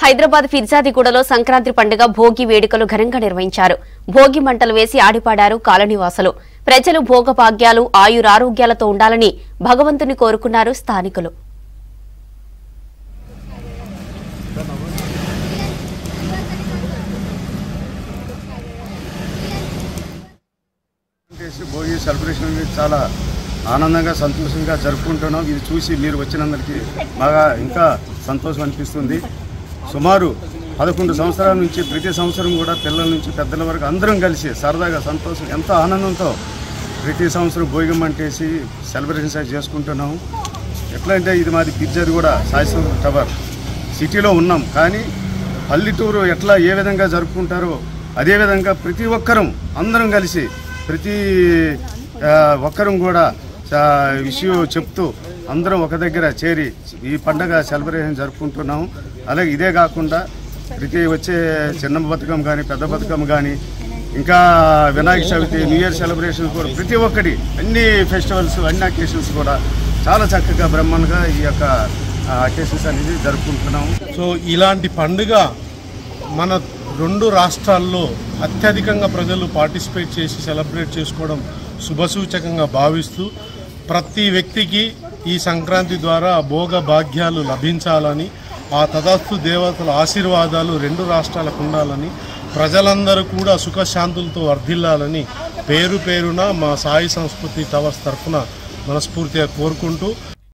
హైదరాబాద్ ఫిర్జాదిగూడలో సంక్రాంతి పండుగ భోగి వేడుకలు ఘనంగా నిర్వహించారు. భోగి మంటలు వేసి ఆడిపాడారు కాలనీవాసులు. ప్రజలు భోగభాగ్యాలు ఆయురారోగ్యాలతో ఉండాలని భగవంతుని కోరుకున్నారు స్థానికులు. భోగి సెలబ్రేషన్ చాలా ఆనందంగా సంతోషంగా జరుపుకుంటున్నాం. ఇది చూసి మీరు వచ్చినందరికీ బాగా ఇంకా సంతోషం అనిపిస్తుంది. సుమారు 11 సంవత్సరాల నుంచి ప్రతి సంవత్సరం కూడా పిల్లల నుంచి పెద్దల వరకు అందరం కలిసి సరదాగా సంతోషం ఎంతో ఆనందంతో ప్రతి సంవత్సరం భోగి మంటేసి సెలబ్రేషన్స్ చేసుకుంటున్నాము. ఎట్లా అంటే ఇది మాది ఫిర్జాదిగూడ సాయిశ్వర టవర్ సిటీలో ఉన్నాం, కానీ పల్లెటూరు ఎట్లా ఏ విధంగా జరుపుకుంటారో అదేవిధంగా ప్రతి ఒక్కరం అందరం కలిసి ప్రతి ఒక్కరం కూడా విషయం చెప్తూ అందరం ఒక దగ్గర చేరి ఈ పండగ సెలబ్రేషన్ జరుపుకుంటున్నాము. అలాగే ఇదే కాకుండా ప్రతి వచ్చే చిన్న బతుకమ్మ కానీ పెద్ద బతుకమ్మ కానీ ఇంకా Vinayaka Chavithi new year celebration కూడా ప్రతి ఒక్కటి అన్ని ఫెస్టివల్స్ అన్ని అకేషన్స్ కూడా చాలా చక్కగా బ్రహ్మాండంగా ఈ యొక్క అకేషన్స్ అనేది జరుపుకుంటున్నాము. సో ఇలాంటి పండుగ మన 2 రాష్ట్రాల్లో అత్యధికంగా ప్రజలు పార్టిసిపేట్ చేసి సెలబ్రేట్ చేసుకోవడం శుభసూచకంగా భావిస్తూ ప్రతి వ్యక్తికి ఈ సంక్రాంతి ద్వారా భోగ భాగ్యాలు లభించాలని, ఆ తదాస్తు దేవతల ఆశీర్వాదాలు 2 రాష్ట్రాలకు ఉండాలని, ప్రజలందరూ కూడా సుఖశాంతులతో వర్ధిల్లాలని పేరు పేరున మా సాయి సంస్కృతి టవర్స్ తరఫున మనస్ఫూర్తిగా కోరుకుంటూ